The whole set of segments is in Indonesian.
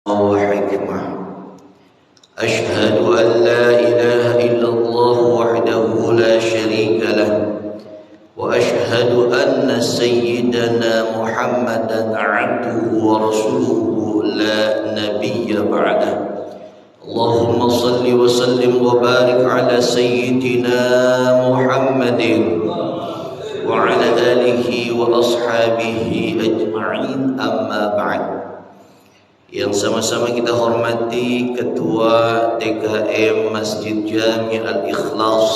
وحكمة أشهد أن لا إله إلا الله وحده لا شريك له وأشهد أن سيدنا محمدا عبده ورسوله لا نبي بعده اللهم صل وسلم وبارك على سيدنا محمد وعلى آله وأصحابه أجمعين أما بعد. Yang sama-sama kita hormati Ketua DKM Masjid Jami Al-Ikhlas,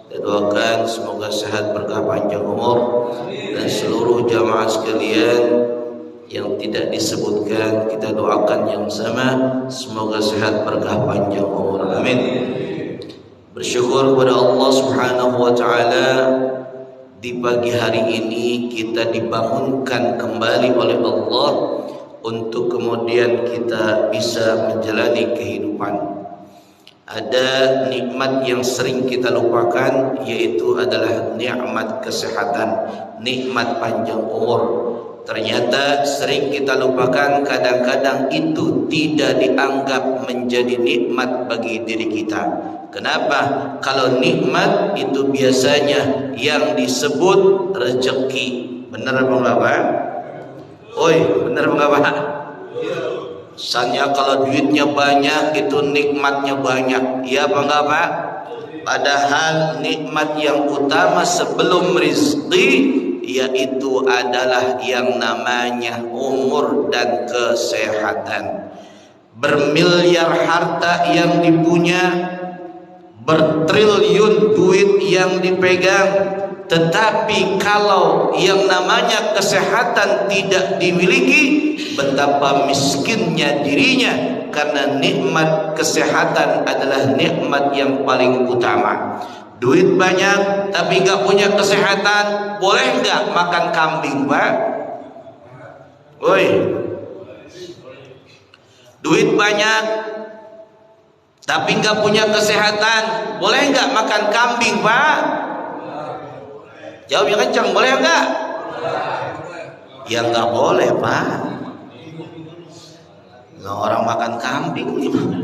kita doakan semoga sehat berkah panjang umur, dan seluruh jamaah sekalian yang tidak disebutkan kita doakan yang sama, semoga sehat berkah panjang umur, amin. Bersyukur kepada Allah Subhanahu wa taala, di pagi hari ini kita dibangunkan kembali oleh Allah untuk kemudian kita bisa menjalani kehidupan. Ada nikmat yang sering kita lupakan, yaitu adalah nikmat kesehatan, nikmat panjang umur. Ternyata sering kita lupakan, kadang-kadang itu tidak dianggap menjadi nikmat bagi diri kita. Kenapa? Kalau nikmat itu biasanya yang disebut rezeki. Benar apa enggak, Pak? Oi, benar enggak, Pak? Misalnya kalau duitnya banyak itu nikmatnya banyak. Iya apa enggak, Pak? Padahal nikmat yang utama sebelum rezeki yaitu adalah yang namanya umur dan kesehatan. Bermiliar harta yang dipunya, bertriliun duit yang dipegang, tetapi kalau yang namanya kesehatan tidak dimiliki, betapa miskinnya dirinya, karena nikmat kesehatan adalah nikmat yang paling utama. Duit banyak tapi nggak punya kesehatan, boleh nggak makan kambing, Pak? Woi, duit banyak tapi nggak punya kesehatan, boleh nggak makan kambing, Pak? Jawab yang kencang, boleh nggak? Ya nggak boleh, Pak. Nggak, orang makan kambing gimana?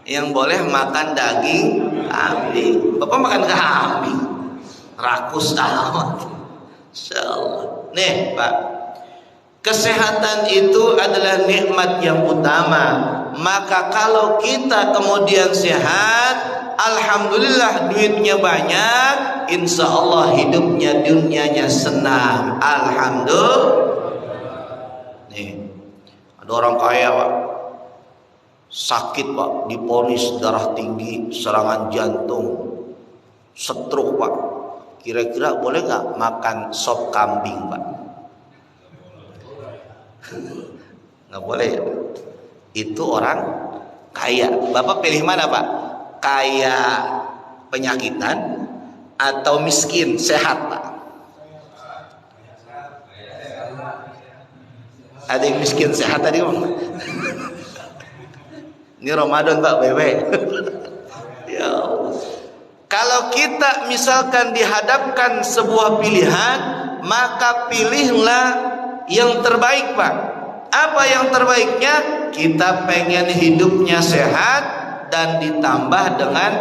Yang boleh makan daging kambing. Bapak makan kambing, rakus amat. Insyaallah. Nih, Pak, kesehatan itu adalah nikmat yang utama. Maka kalau kita kemudian sehat, alhamdulillah duitnya banyak, insya Allah hidupnya dunianya senang. Alhamdulillah. Nih, ada orang kaya, Pak, sakit, Pak, diponis darah tinggi, serangan jantung, stroke, Pak. Kira-kira boleh nggak makan sop kambing, Pak? Nggak boleh ya? Itu orang kaya. Bapak pilih mana, Pak? Kaya penyakitan atau miskin sehat, Pak? Ada yang miskin sehat tadi, Bang? Ini Ramadan, Pak, bebe. Ya Allah. Kalau kita misalkan dihadapkan sebuah pilihan, maka pilihlah yang terbaik, Pak. Apa yang terbaiknya? Kita pengen hidupnya sehat dan ditambah dengan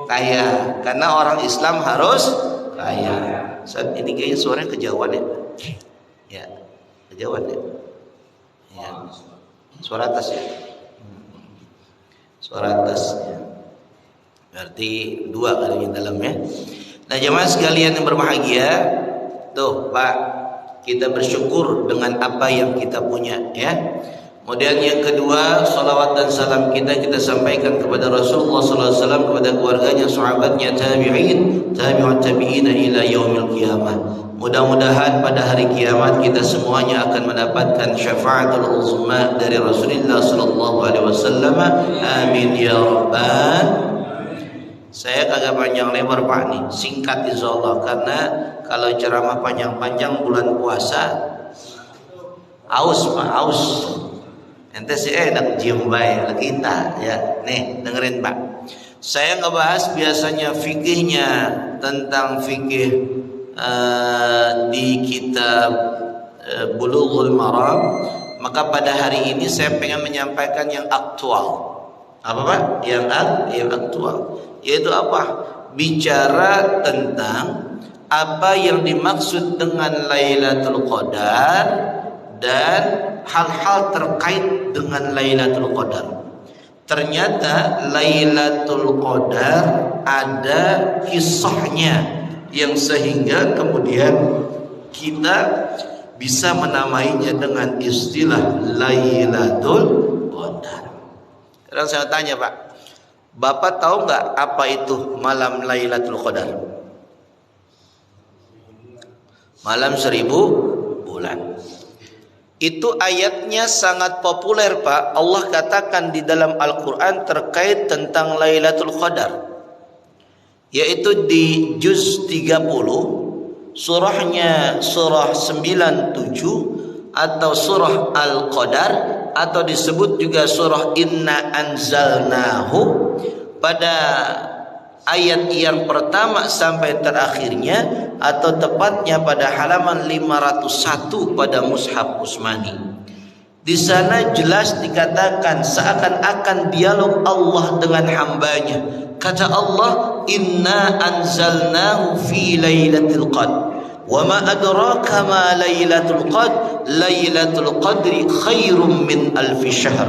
kaya, karena orang Islam harus kaya. Saat ini kayaknya suaranya kejauhan ya. Ya, kejauhan ya. Ya. Suara atas ya. Suara atas ya. Berarti dua kali yang dalam ya. Nah, jemaah sekalian yang berbahagia, tuh Pak, kita bersyukur dengan apa yang kita punya ya. Kemudian yang kedua, salawat dan salam kita sampaikan kepada Rasulullah sallallahu alaihi wasallam, kepada keluarganya, sahabatnya, tabi'in, tabi'ut tabi'ina ila yaumil qiyamah. Mudah-mudahan pada hari kiamat kita semuanya akan mendapatkan syafaatul uzma dari Rasulullah sallallahu alaihi wasallam. Amin ya rabbal. Saya kagak panjang lebar, Pak, nih, singkat insyaallah, karena kalau ceramah panjang-panjang bulan puasa aus, Pak, aus. Ente sih enak diem bae kita ya. Nih, dengerin, Pak. Saya ngebahas biasanya fikihnya tentang fikih di kitab Bulughul Maram Maka pada hari ini saya pengen menyampaikan yang aktual. Apa Pak? Yang aktual. Yaitu apa? Bicara tentang apa yang dimaksud dengan Lailatul Qadar dan hal-hal terkait dengan Lailatul Qadar. Ternyata Lailatul Qadar ada kisahnya yang sehingga kemudian kita bisa menamainya dengan istilah Lailatul Qadar. Sekarang saya tanya Pak, Bapak tahu nggak apa itu malam Lailatul Qadar? Malam 1000 bulan. Itu ayatnya sangat populer Pak. Allah katakan di dalam Al-Quran terkait tentang Lailatul Qadar, yaitu di juz 30, surahnya surah 97 atau surah Al-Qadar, atau disebut juga surah Inna Anzalnahu. Pada ayat yang pertama sampai terakhirnya, atau tepatnya pada halaman 501 pada Mushaf Utsmani. Di sana jelas dikatakan seakan-akan dialog Allah dengan hambanya. Kata Allah, Inna anzalnahu fi lailatul qadr. Wa ma adraka ma lailatul qadr. Lailatul qadri khairum min alfi syahr.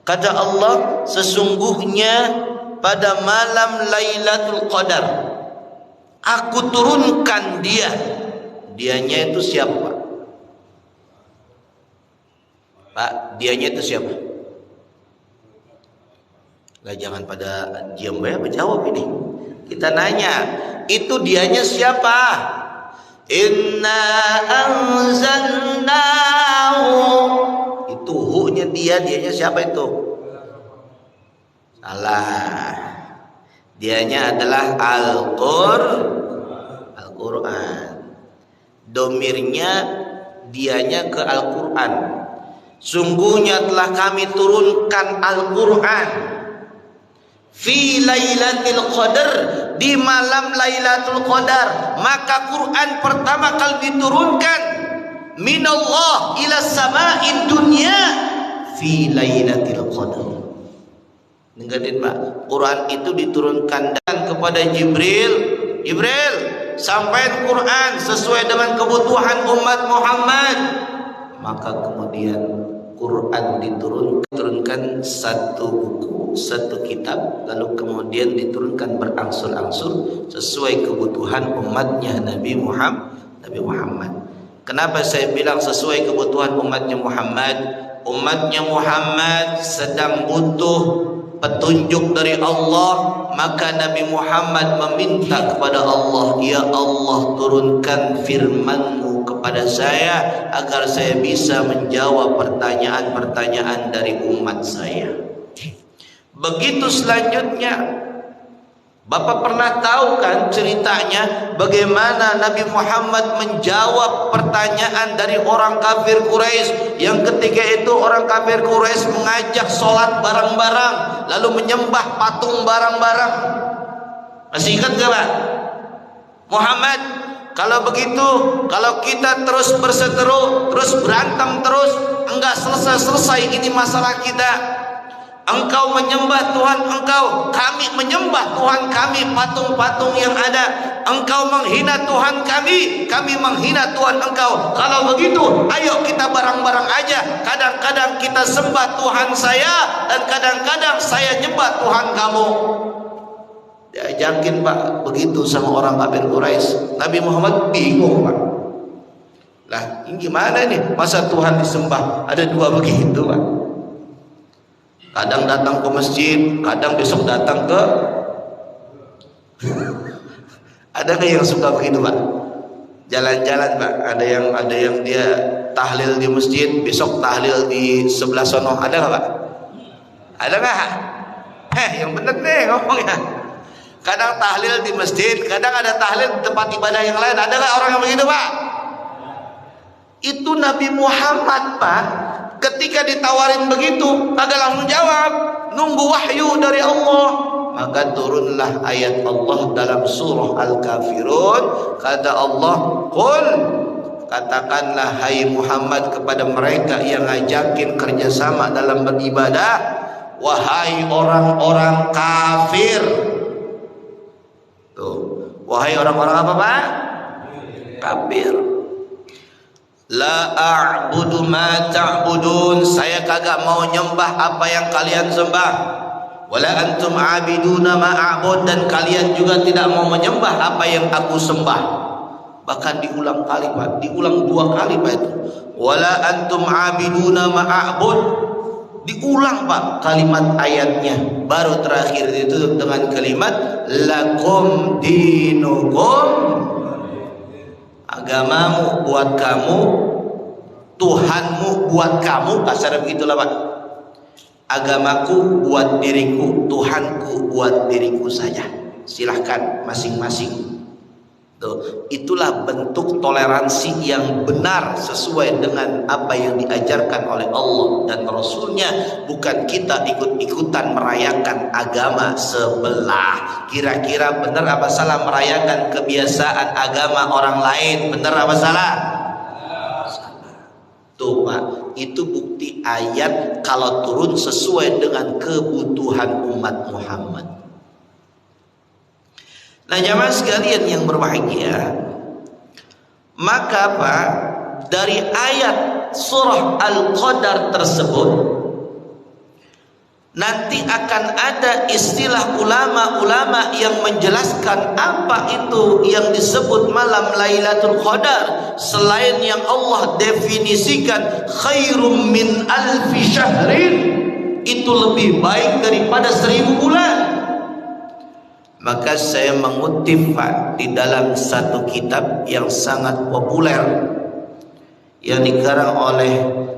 Kata Allah, sesungguhnya pada malam Lailatul Qadar aku turunkan dia. Dianya itu siapa? Pak, dianya itu siapa? Lah jangan pada diam ya, jawab ini. Kita nanya, itu dianya siapa? Inna anzalnahu. Itu hu-nya dianya siapa itu? Salah. Dianya adalah Al-Quran. Domirnya dianya ke Al-Quran. Sungguhnya telah kami turunkan Al-Quran fi Lailatul Qadar, di malam Lailatul Qadar. Maka Quran pertama kali diturunkan minallah ila sama'id dunya fi Lailatul Qadar. Dengerin Pak, Quran itu diturunkan dan kepada Jibril, Jibril sampaikan Quran sesuai dengan kebutuhan umat Muhammad. Maka kemudian Quran diturunkan satu buku, satu kitab, lalu kemudian diturunkan berangsur-angsur sesuai kebutuhan umatnya Nabi Muhammad. Kenapa saya bilang sesuai kebutuhan umatnya Muhammad? Umatnya Muhammad sedang butuh petunjuk dari Allah, maka Nabi Muhammad meminta kepada Allah, ya Allah turunkan firman-Mu kepada saya agar saya bisa menjawab pertanyaan-pertanyaan dari umat saya. Begitu selanjutnya, Bapak pernah tahu kan ceritanya bagaimana Nabi Muhammad menjawab pertanyaan dari orang kafir Quraisy, yang ketika itu orang kafir Quraisy mengajak sholat bareng-bareng lalu menyembah patung bareng-bareng. Masih ingat gak Pak? Muhammad, kalau begitu, kalau kita terus berseteru, terus berantem terus, enggak selesai-selesai ini masalah kita. Engkau menyembah Tuhan engkau, kami menyembah Tuhan kami, patung-patung yang ada. Engkau menghina Tuhan kami, kami menghina Tuhan engkau. Kalau begitu, ayo kita bareng-bareng aja. Kadang-kadang kita sembah Tuhan saya, dan kadang-kadang saya nyembah Tuhan kamu. Diajakin Pak begitu sama orang kafir Quraisy. Nabi Muhammad bingung Pak. Lah ini gimana nih? Masa Tuhan disembah ada dua begitu Pak? Kadang datang ke masjid, kadang besok datang ke ada nggak yang suka begitu Pak? Jalan-jalan Pak, ada yang dia tahlil di masjid, besok tahlil di sebelah sono, ada nggak Pak? Ada nggak? Yang bener nih ngomongnya. Kadang tahlil di masjid, kadang ada tahlil di tempat ibadah yang lain. Ada nggak orang yang begitu Pak? Itu Nabi Muhammad Pak, ketika ditawarin begitu kagak langsung jawab, nunggu wahyu dari Allah. Maka turunlah ayat Allah dalam surah Al-Kafirun. Kata Allah, qul katakanlah hai Muhammad kepada mereka yang ngajakin kerjasama dalam beribadah, wahai orang-orang kafir. Tuh, wahai orang-orang apa Pak? Kafir. La a'budu ma ta'budun, saya kagak mau nyembah apa yang kalian sembah. Wala antum a'biduna ma a'bud, dan kalian juga tidak mau menyembah apa yang aku sembah. Bahkan diulang kali Pak, diulang 2 kali Pak itu. Wala antum a'biduna ma a'bud, diulang Pak kalimat ayatnya. Baru terakhir itu dengan kalimat lakum dinukum, agamamu buat kamu, Tuhanmu buat kamu, kasar begitulah Pak. Agamaku buat diriku, Tuhanku buat diriku saja. Silahkan masing-masing. Tuh, itulah bentuk toleransi yang benar sesuai dengan apa yang diajarkan oleh Allah dan Rasulnya. Bukan kita ikut-ikutan merayakan agama sebelah. Kira-kira benar apa salah merayakan kebiasaan agama orang lain? Benar apa salah? Tuh Pak, itu bukti ayat kalau turun sesuai dengan kebutuhan umat Muhammad. Nah jamaah sekalian yang berbahagia, maka Pak, dari ayat surah Al-Qadar tersebut nanti akan ada istilah ulama-ulama yang menjelaskan apa itu yang disebut malam Lailatul Qadar, selain yang Allah definisikan khairum min alfi syahrin, itu lebih baik daripada 1000 bulan. Maka saya mengutip Pak di dalam satu kitab yang sangat populer yang dikarang oleh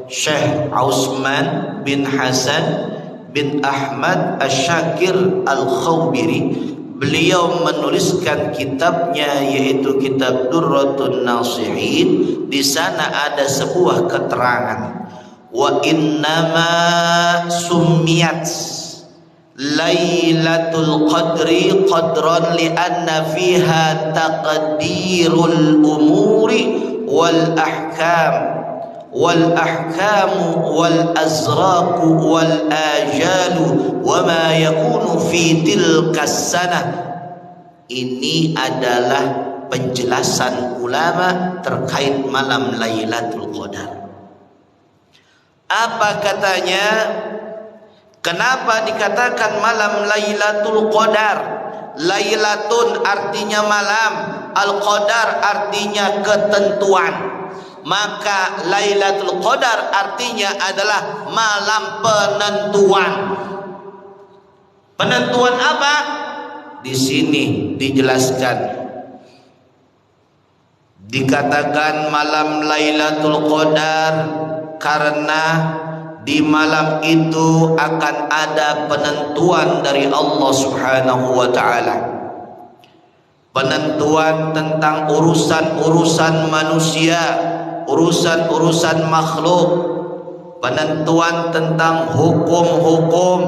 Syekh Utsman bin Hasan bin Ahmad Asy-Syakir Al-Khawbiri. Beliau menuliskan kitabnya yaitu kitab Durratun Nasihin. Di sana ada sebuah keterangan, wa innama summiyat Lailatul Qadri qadran li'anna fiha taqdirul umuri wal ahkam wal ahkamu wal azraqu wal ajalu wa ma yakunu fi tilkas sanah. Ini adalah penjelasan ulama terkait malam Lailatul Qadar. Apa katanya? Kenapa dikatakan malam Lailatul Qadar? Lailatun artinya malam, Al-Qadar artinya ketentuan. Maka Lailatul Qadar artinya adalah malam penentuan. Penentuan apa? Di sini dijelaskan. Dikatakan malam Lailatul Qadar karena di malam itu akan ada penentuan dari Allah Subhanahu wa taala. Penentuan tentang urusan-urusan manusia, urusan-urusan makhluk, penentuan tentang hukum-hukum,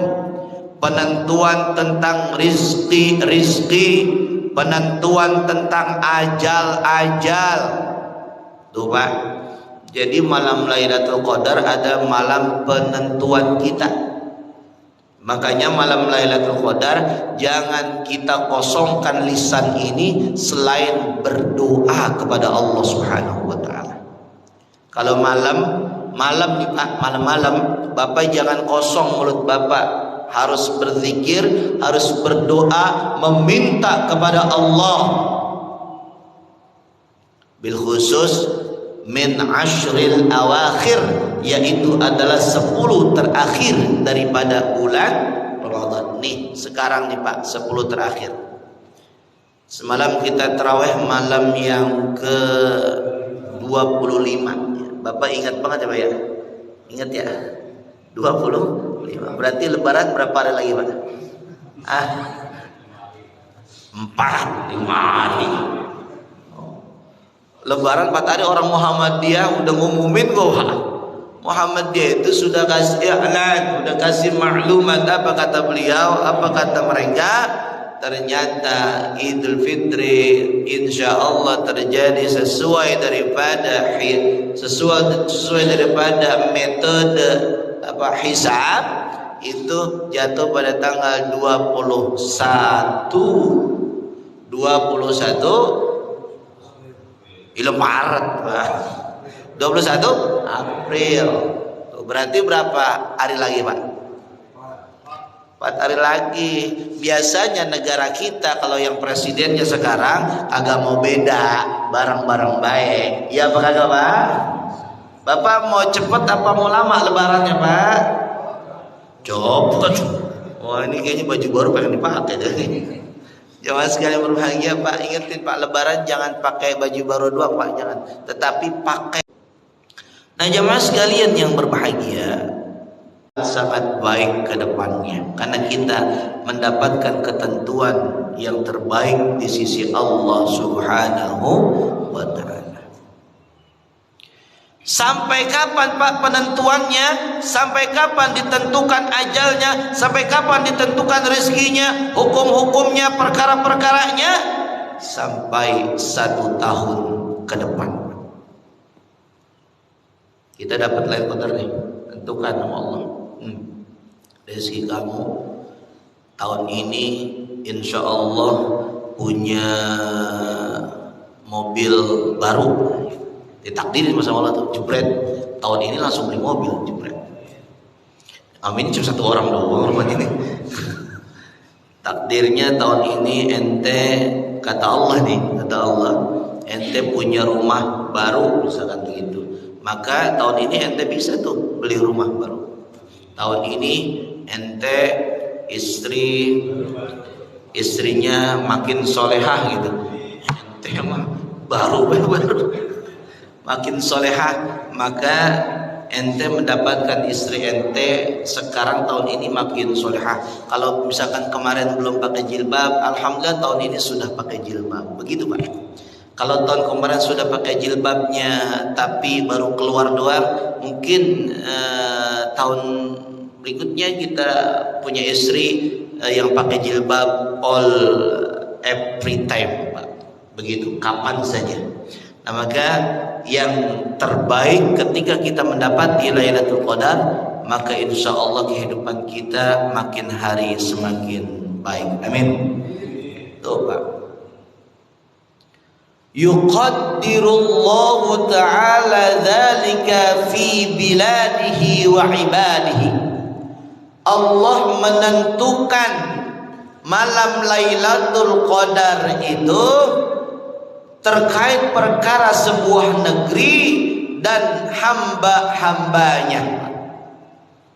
penentuan tentang rizki, penentuan tentang ajal-ajal. Tuh Pak. Jadi malam Lailatul Qadar ada malam penentuan kita. Makanya malam Lailatul Qadar jangan kita kosongkan lisan ini selain berdoa kepada Allah Subhanahu wa taala. Kalau malam nih Pak, malam-malam Bapak jangan kosong mulut Bapak. Harus berzikir, harus berdoa, meminta kepada Allah. Bil khusus min ashril awakhir, yaitu adalah 10 terakhir daripada bulan Ramadan. Nih sekarang nih Pak, 10 terakhir. Semalam kita tarawih malam yang ke 25. Bapak ingat banget ya Pak ya? Ingat ya? 25. Berarti lebaran berapa hari lagi Pak? 5 hari. Lebaran 4 hari. Orang Muhammadiyah udah ngumumin kok. Muhammadiyah itu sudah kasih i'lan, udah kasih maklumat. Apa kata beliau? Apa kata mereka? ternyata Idul Fitri insya Allah terjadi sesuai daripada metode hisab, itu jatuh pada tanggal 21 Maret, 21 April. Berarti berapa hari lagi, Pak? 4 hari lagi. Biasanya negara kita kalau yang presidennya sekarang agak mau beda, barang-barang baik. Ya apa kagak, Pak? Bapak mau cepet apa mau lama lebarannya, Pak? Cepet. Wah, ini kayaknya baju baru pengen dipakai deh. Jamaah sekalian berbahagia, Pak, ingetin Pak, lebaran jangan pakai baju baru doang, Pak, jangan. Tetapi pakai. Nah, jamaah sekalian yang berbahagia, sangat baik ke depannya karena kita mendapatkan ketentuan yang terbaik di sisi Allah Subhanahu wa taala. Sampai kapan, Pak, penentuannya? Sampai kapan ditentukan ajalnya? Sampai kapan ditentukan rezekinya, hukum-hukumnya, perkara-perkaranya? Sampai 1 tahun ke depan. Kita dapat Lailatul Qadar nih, tentukan sama Allah. Rezeki kamu tahun ini insya Allah punya mobil baru, ditakdirin sama Allah tuh, jebret tahun ini langsung beli mobil, jebret. Amin, cuma 1 orang doang rumah ini. Takdirnya tahun ini ente, kata Allah nih, kata Allah, ente punya rumah baru, misalkan begitu. Maka tahun ini ente bisa tuh beli rumah baru. Tahun ini ente istrinya makin solehah gitu, ente mah baru makin solehah, maka ente mendapatkan istri ente sekarang tahun ini makin solehah. Kalau misalkan kemarin belum pakai jilbab, alhamdulillah tahun ini sudah pakai jilbab, begitu, Pak. Kalau tahun kemarin sudah pakai jilbabnya tapi baru keluar doang, mungkin tahun berikutnya kita punya istri yang pakai jilbab all every time, Pak. Begitu, kapan saja. Nah, maka yang terbaik ketika kita mendapati Lailatul Qadar, maka insya Allah kehidupan kita makin hari semakin baik. Amin. Tuh, Pak. Yuqaddirullahu ta'ala dzalika fi biladihi wa ibadihi. Allah menentukan malam Lailatul Qadar itu terkait perkara sebuah negeri dan hamba-hambanya.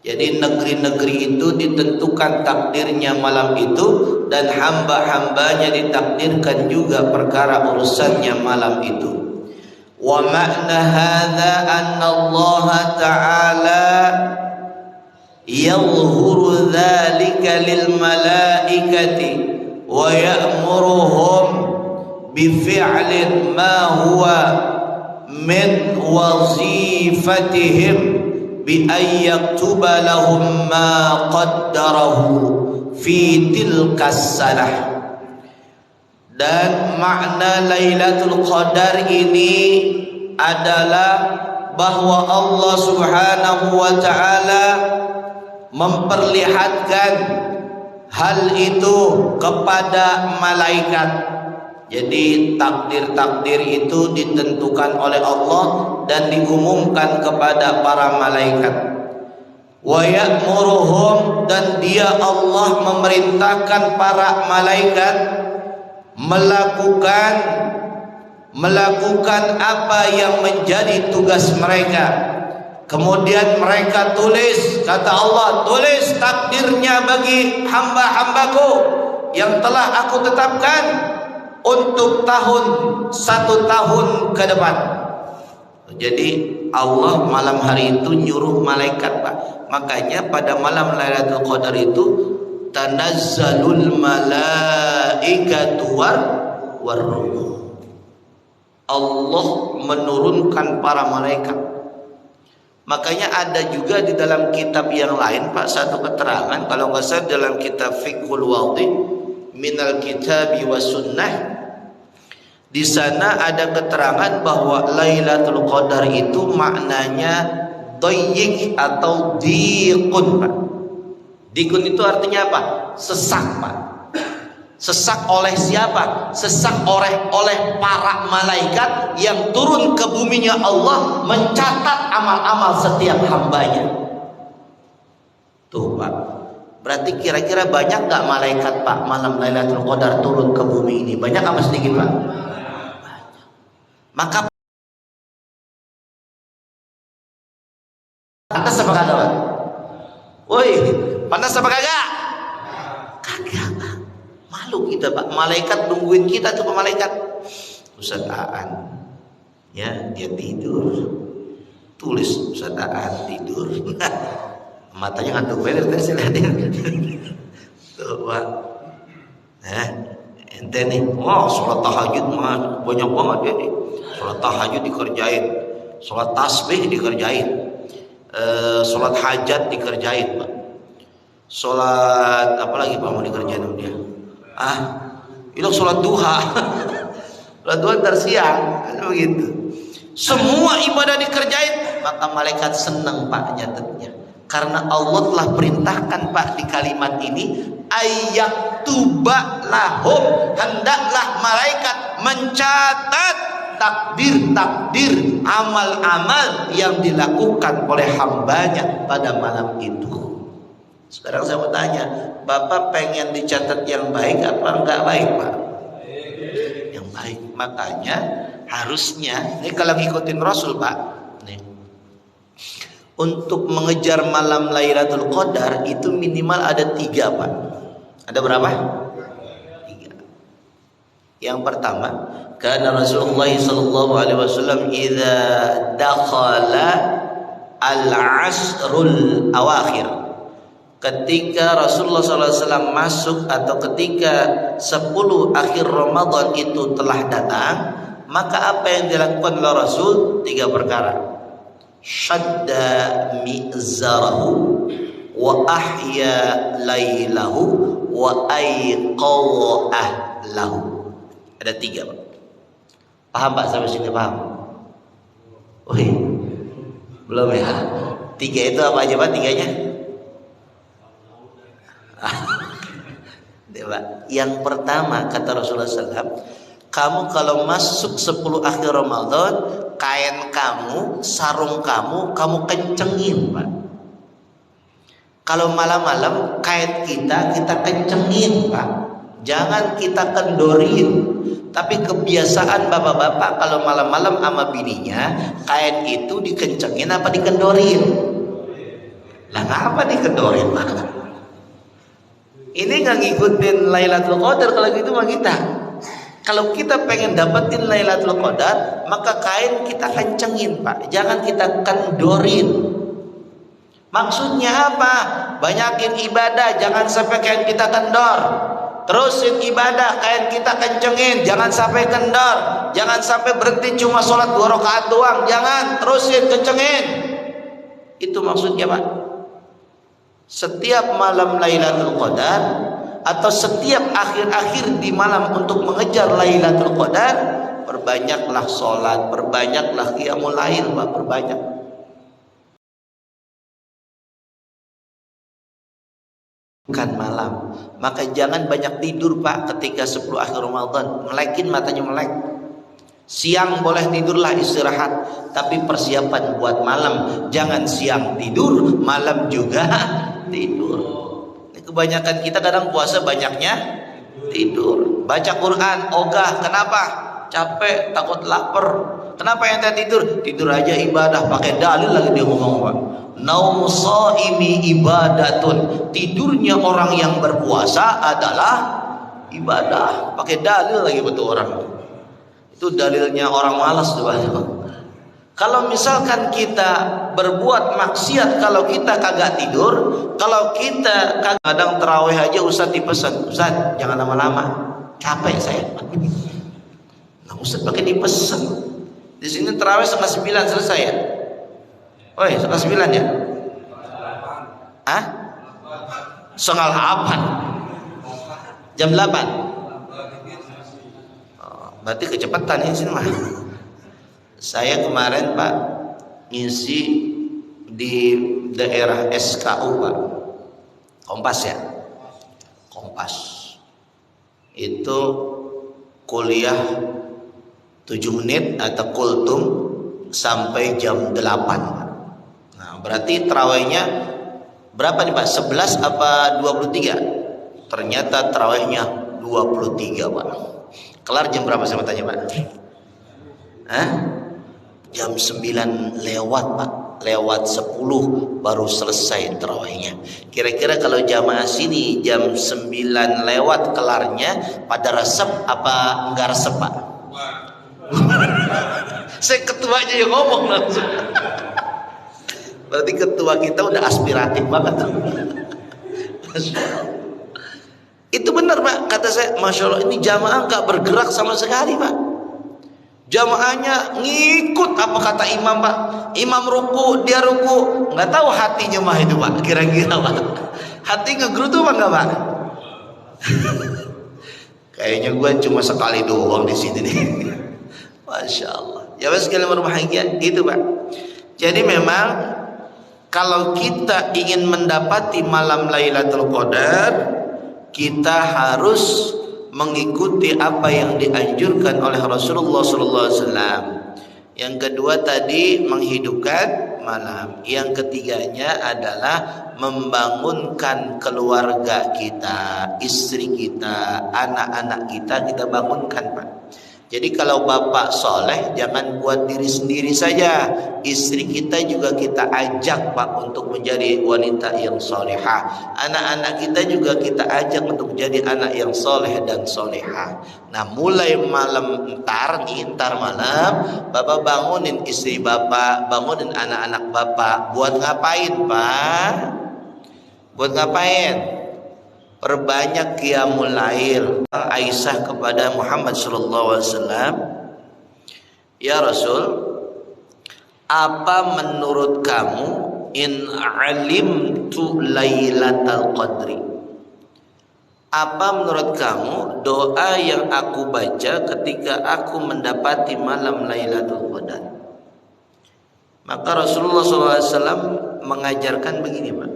Jadi negeri-negeri itu ditentukan takdirnya malam itu, dan hamba-hambanya ditakdirkan juga perkara urusannya malam itu. Wa ma'na hadza anna Allah Ta'ala yadhhuru dzalika lil malaikati wa ya'muruhum bifi'lin ma huwa min wazifatihim bi ay yaktuba lahum ma qaddarahu fi tilkas sanah. Dan makna Lailatul Qadar ini adalah bahwa Allah Subhanahu wa taala memperlihatkan hal itu kepada malaikat. Jadi takdir-takdir itu ditentukan oleh Allah dan diumumkan kepada para malaikat. Wa ya'muruhum, dan dia Allah memerintahkan para malaikat melakukan apa yang menjadi tugas mereka. Kemudian mereka tulis, kata Allah, tulis takdirnya bagi hamba-hambaku yang telah aku tetapkan untuk 1 tahun ke depan. Jadi Allah malam hari itu nyuruh malaikat, Pak. Makanya pada malam Lailatul Qadar itu tanazzalul malaikatu waruh. Allah menurunkan para malaikat. Makanya ada juga di dalam kitab yang lain, Pak, satu keterangan, kalau nggak salah dalam kitab Fiqhul Wadih, minal kitabi wa sunnah, di sana ada keterangan bahwa Lailatul Qadar itu maknanya doyik atau diqun, Pak. Diqun itu artinya apa? Sesak, Pak. Sesak oleh siapa? Sesak oleh para malaikat yang turun ke buminya Allah mencatat amal-amal setiap hambanya. Tuh, Pak. Berarti kira-kira banyak gak malaikat, Pak, malam Lailatul Qadar turun ke bumi ini? Banyak apa sedikit, Pak? Maka panas apa kagak, Pak? Woi, panas apa kagak? Kagak, Pak. Malu kita, Pak. Malaikat nungguin kita tuh, Pak, malaikat. Ustaz Aan, ya, dia tidur. Tulis Ustaz Aan tidur. Matanya ngantuk bener tadi saya lihatin. Tuh, Pak. Nah, ente nih, wah, sholat tahajud mah banyak banget ya nih. Sholat tahajud dikerjain, sholat tasbih dikerjain, sholat hajat dikerjain, Pak. Sholat apa lagi, Pak, mau dikerjain sama dia? Itu sholat duha. Sholat duha ntar siang, kan begitu. Semua ibadah dikerjain, maka malaikat senang, Pak, nyatetnya. Karena Allah telah perintahkan, Pak, di kalimat ini, ayyaktuba lahum, hendaklah malaikat mencatat takdir-takdir amal-amal yang dilakukan oleh hambanya pada malam itu. Sekarang saya mau tanya, Bapak pengen dicatat yang baik apa enggak baik, Pak? Yang baik. Makanya harusnya, ini kalau ngikutin Rasul, Pak, nih, untuk mengejar malam Lailatul Qadar itu minimal ada 3, Pak. Ada berapa? 3. Yang pertama, karena Rasulullah sallallahu alaihi wasallam idza dakhala al-asrul awakhir, ketika Rasulullah sallallahu alaihi wasallam masuk atau ketika 10 akhir Ramadan itu telah datang, maka apa yang dilakukan oleh Rasul? 3 perkara. Shadda mi'zarahu wa ahya lailahu wa aiqaw ahlahu. Ada 3, Pak. Paham, Pak, sampai sini paham? Wih, belum ya? 3 itu apa aja, Pak, 3-nya? Yang pertama kata Rasulullah SAW, kamu kalau masuk 10 akhir Ramadan, kain kamu, sarung kamu kencengin, Pak. Kalau malam-malam kain kita kencengin, Pak. Jangan kita kendorin. Tapi kebiasaan bapak-bapak kalau malam-malam sama bininya, kain itu dikencengin apa dikendorin? Lah ngapa dikendorin, Pak? Ini nggak ngikutin Lailatul Qadar kalau gitu mah kita. Kalau kita pengen dapetin Lailatul Qadar, maka kain kita kencengin, Pak. Jangan kita kendorin. Maksudnya apa? Banyakin ibadah, jangan sampai kain kita kendor. Terusin ibadah, kain kita kencengin, jangan sampai kendor. Jangan sampai berhenti cuma sholat 2 rakaat doang. Jangan, terusin kencengin. Itu maksudnya, Pak. Setiap malam Lailatul Qadar atau setiap akhir-akhir di malam untuk mengejar Lailatul Qadar, perbanyaklah sholat, perbanyaklah qiyamul lail, Pak, perbanyak. Bukan malam. Maka jangan banyak tidur, Pak, ketika 10 akhir Ramadan. Melekin matanya, melek. Siang boleh tidurlah, istirahat, tapi persiapan buat malam. Jangan siang tidur, malam juga tidur. Ini kebanyakan kita kadang puasa banyaknya tidur. Baca Quran ogah, kenapa? Capek, takut lapar. Kenapa yang tidur? Tidur aja ibadah, pakai dalil lagi dia ngomong, Pak. Naumu shaimi ibadatun. Tidurnya orang yang berpuasa adalah ibadah. Pakai dalil lagi betul orang. Itu dalilnya orang malas tuh, Pak. Kalau misalkan kita berbuat maksiat, kalau kita kagak tidur, kalau kita kadang terawih aja Ustaz dipesan, Ustaz jangan lama-lama, capek saya. Nah, Ustaz pakai dipesan. Di sini terawih 8:30 selesai ya? Oi, 8:30 ya? Hah? 7:30. Jam 8. Oh, berarti kecepatan ini sini mah. Saya kemarin Pak ngisi di daerah SKU Pak. Kompas ya. Kompas. Itu kuliah 7 menit atau kultum sampai jam 8. Nah, berarti tarawihnya berapa nih Pak? 11 apa 23? Ternyata tarawihnya 23 Pak. Kelar jam berapa saya mau tanya Pak? Hah? Jam 9 lewat Pak. Lewat 10 baru selesai tarawihnya. Kira-kira kalau jamaah sini jam 9 lewat kelarnya pada resep apa enggak resep Pak? Saya ketuanya yang ngomong langsung. Berarti ketua kita udah aspiratif banget. Itu benar Pak, kata saya, Masya Allah ini jamaah nggak bergerak sama sekali Pak. Jamaahnya ngikut apa kata imam Pak. Imam ruku, dia ruku, nggak tahu hatinya mah itu Pak. Kira-kira Pak, hati ngegerutu apa nggak Pak? Kayaknya gue cuma sekali doang di sini nih. Masya Allah. Ya Pak sekalian berbahagia, itu Pak. Jadi memang kalau kita ingin mendapati malam Lailatul Qadar, kita harus mengikuti apa yang dianjurkan oleh Rasulullah SAW. Yang kedua tadi menghidupkan malam. Yang ketiganya adalah membangunkan keluarga kita, istri kita, anak-anak kita bangunkan Pak. Jadi kalau bapak soleh jangan buat diri sendiri saja, istri kita juga kita ajak Pak untuk menjadi wanita yang solehah. Anak-anak kita juga kita ajak untuk menjadi anak yang soleh dan solehah. Nah mulai malam ntar malam bapak bangunin istri bapak, bangunin anak-anak bapak. Buat ngapain Pak? Buat ngapain? Perbanyak qiyamul lail. Aisyah kepada Muhammad sallallahu alaihi wasallam, "Ya Rasul, apa menurut kamu in alimtu lailatal qadri?" Apa menurut kamu doa yang aku baca ketika aku mendapati malam Lailatul Qadar? Maka Rasulullah SAW mengajarkan begini Pak.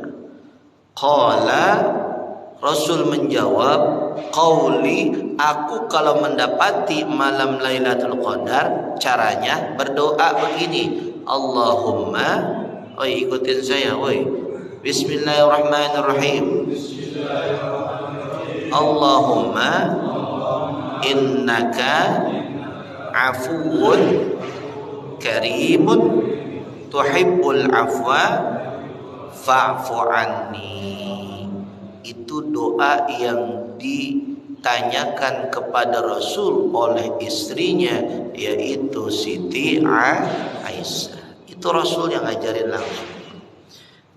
Qala, Rasul menjawab, qauli, aku kalau mendapati malam Lailatul Qadar caranya berdoa begini, Allahumma, oi ikutin saya, oi. Bismillahirrahmanirrahim. Allahumma innaka afuwun karimun tuhibbul afwa fa'fu anni. Itu doa yang ditanyakan kepada Rasul oleh istrinya, yaitu Siti Aisyah. Itu Rasul yang ngajarin langsung.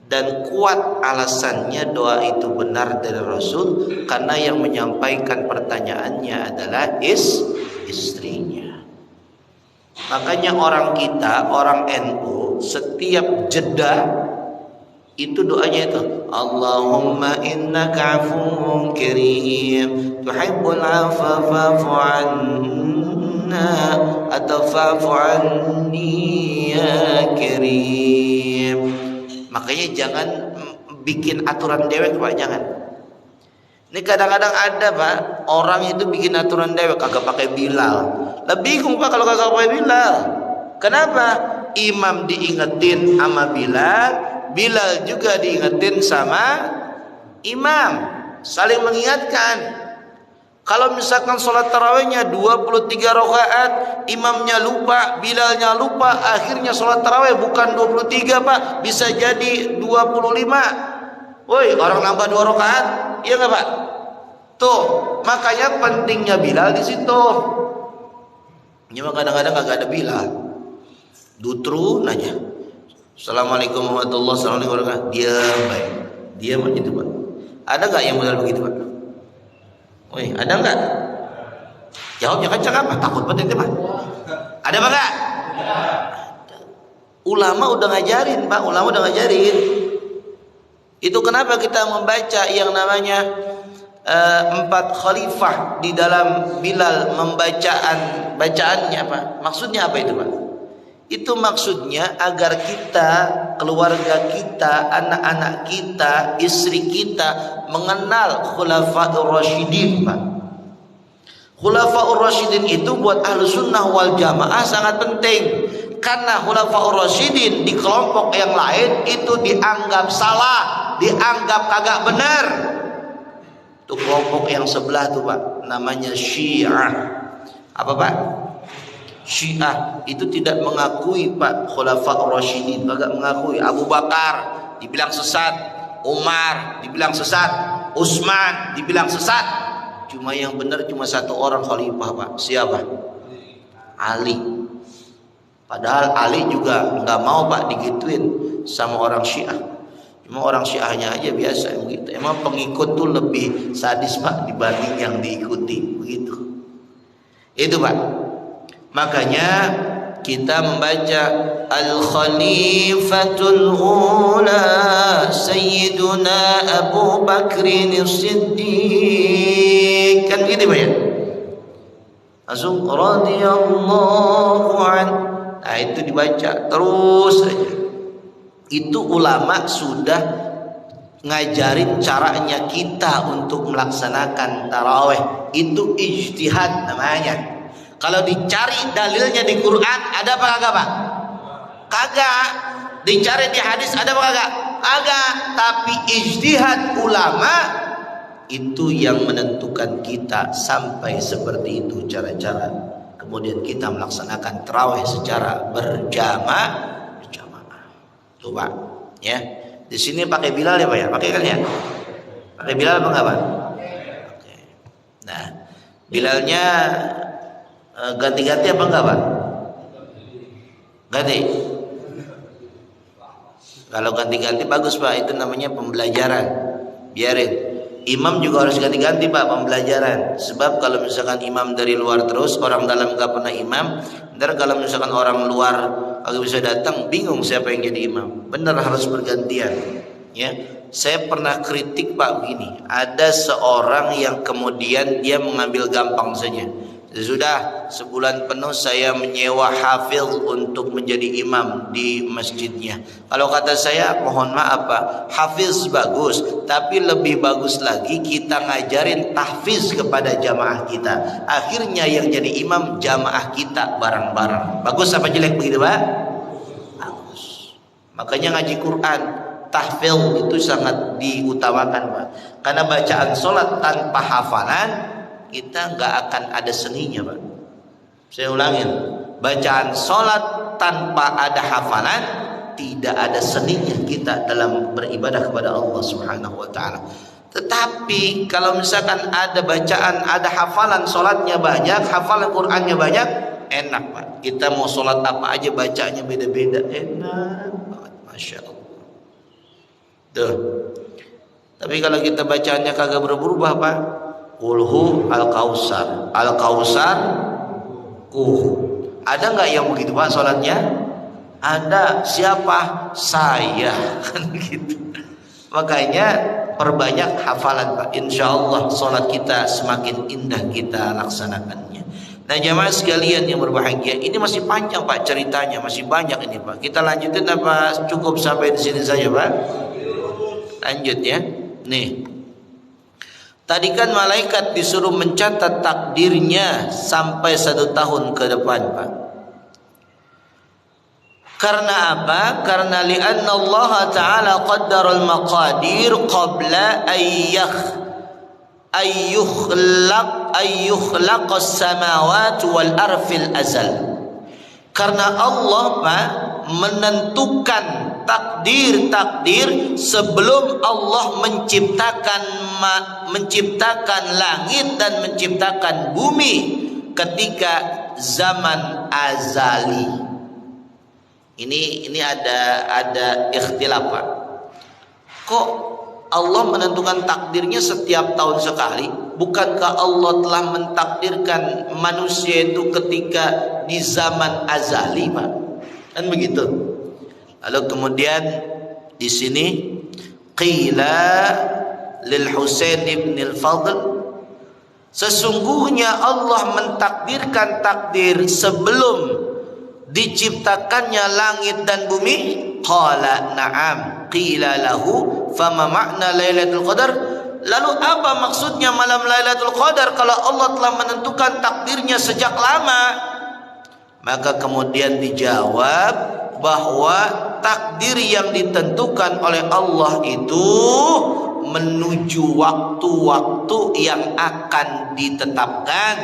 Dan kuat alasannya doa itu benar dari Rasul, karena yang menyampaikan pertanyaannya adalah istrinya. Makanya orang kita, orang NU, setiap jeda itu doanya itu, Allahumma innaka afuwun karim tuhibbul afwa fa'fu anna atau fa'fu anni ya karim. Makanya jangan bikin aturan dewek Pak, jangan. Ini kadang-kadang ada Pak, orang itu bikin aturan dewek kagak pakai Bilal. Lah bingung Pak kalau kagak pakai Bilal. Kenapa? Imam diingetin sama Bilal, Bilal juga diingetin sama imam, saling mengingatkan. Kalau misalkan sholat tarawihnya 23 rakaat, imamnya lupa, Bilalnya lupa, akhirnya sholat tarawih bukan 23 Pak, bisa jadi 25. Woi, orang nambah 2 rakaat, iya nggak Pak? Tuh, makanya pentingnya Bilal di situ. Cuma kadang-kadang kagak ada Bilal. Dutru nanya, Assalamualaikum warahmatullahi wabarakatuh. Diam baik, diam aja itu Pak. Ada nggak yang modal begitu Pak? Woi, ada nggak? Jawabnya kencang apa? Takut banget itu Pak. Ada apa nggak? Ulama udah ngajarin Pak, ulama udah ngajarin. Itu kenapa kita membaca yang namanya empat khalifah di dalam Bilal bacaannya apa? Maksudnya apa itu, Pak? Itu maksudnya agar kita, keluarga kita, anak-anak kita, istri kita mengenal Khulafaur Rasyidin, Pak. Khulafaur Rasyidin itu buat ahlu sunnah wal jamaah sangat penting. Karena Khulafaur Rasyidin di kelompok yang lain itu dianggap salah, dianggap kagak benar. Itu kelompok yang sebelah tuh, Pak, namanya Syiah. Apa, Pak? Syiah itu tidak mengakui, Pak, Khulafaur Rasyidin, kagak mengakui. Abu Bakar dibilang sesat, Umar dibilang sesat, Utsman dibilang sesat. Cuma yang benar cuma satu orang khalifah, Pak. Siapa? Ali. Padahal Ali juga nggak mau, Pak, digituin sama orang Syiah. Cuma orang Syiahnya aja biasa begitu. Emang pengikut tuh lebih sadis, Pak, dibanding yang diikuti, begitu. Itu, Pak. Makanya kita membaca Al-Khalifatul Ula Sayyiduna Abu Bakrin As-Siddiq, kan gitu, Pak ya? Langsung radhiyallahu an. Nah, itu dibaca terus saja. Itu ulama sudah ngajarin caranya kita untuk melaksanakan tarawih. Itu ijtihad namanya. Kalau dicari dalilnya di Quran ada apa kagak, Pak? Kagak. Dicari di hadis ada apa kagak? Kagak. Tapi ijtihad ulama itu yang menentukan kita sampai seperti itu cara-cara. Kemudian kita melaksanakan tarawih secara berjamaah. Tuh, Pak, ya. Di sini pakai Bilal ya, Pak ya? Pakai kan ya? Pakai Bilal apa enggak, Pak? Oke. Nah, Bilalnya ganti-ganti apa enggak, Pak? Ganti. Kalau ganti-ganti bagus, Pak. Itu namanya pembelajaran. Biarin. Imam juga harus ganti-ganti, Pak, pembelajaran. Sebab kalau misalkan imam dari luar terus, orang dalam enggak pernah imam, ntar kalau misalkan orang luar agak bisa datang, bingung siapa yang jadi imam. Benar harus bergantian. Ya, saya pernah kritik, Pak, begini. Ada seorang yang kemudian dia mengambil gampang saja. Sudah sebulan penuh saya menyewa hafiz untuk menjadi imam di masjidnya. Kalau kata saya, mohon maaf, Pak, hafiz bagus, tapi lebih bagus lagi kita ngajarin tahfiz kepada jamaah kita. Akhirnya yang jadi imam jamaah kita bareng-bareng. Bagus apa jelek begitu, Pak? Bagus. Makanya ngaji Quran, tahfiz itu sangat diutamakan, Pak. Karena bacaan sholat tanpa hafalan kita nggak akan ada seninya, Pak. Saya ulangin, bacaan sholat tanpa ada hafalan tidak ada seninya kita dalam beribadah kepada Allah Subhanahu Wa Taala. Tetapi kalau misalkan ada bacaan, ada hafalan, sholatnya banyak, hafalan Qurannya banyak, enak, Pak. Kita mau sholat apa aja bacanya beda-beda, enak banget, masya Allah. Tuh. Tapi kalau kita bacaannya kagak berubah, Pak. Kulhu al-kausar, al-kausar kuhu. Ada nggak yang begitu, Pak, sholatnya? Ada. Siapa? Saya. Kan gitu. Makanya perbanyak hafalan, Pak. Insya Allah sholat kita semakin indah kita laksanakannya. Nah, jamaah sekalian yang berbahagia, ini masih panjang, Pak, ceritanya masih banyak ini, Pak. Kita lanjutin apa cukup sampai di sini saja, Pak? Lanjut ya. Nih. Tadi kan malaikat disuruh mencatat takdirnya sampai 1 tahun ke depan, Pak. Karena apa? Karena li'anna Allah Ta'ala qaddara al-maqadir qabla ayyukhlaq as-samawati wal arfil azal. Karena Allah, Pak, menentukan takdir sebelum Allah menciptakan langit dan menciptakan bumi ketika zaman azali. Ini ada ikhtilaf, Pak. Kok Allah menentukan takdirnya setiap tahun sekali? Bukankah Allah telah mentakdirkan manusia itu ketika di zaman azali, Pak? Kan begitu. Lalu kemudian di sini qila lil Husain ibn al-Fadl, sesungguhnya Allah mentakdirkan takdir sebelum diciptakannya langit dan bumi. Qala na'am qila lahu fama makna Lailatul Qadar. Lalu apa maksudnya malam Lailatul Qadar kalau Allah telah menentukan takdirnya sejak lama? Maka kemudian dijawab bahwa takdir yang ditentukan oleh Allah itu menuju waktu-waktu yang akan ditetapkan,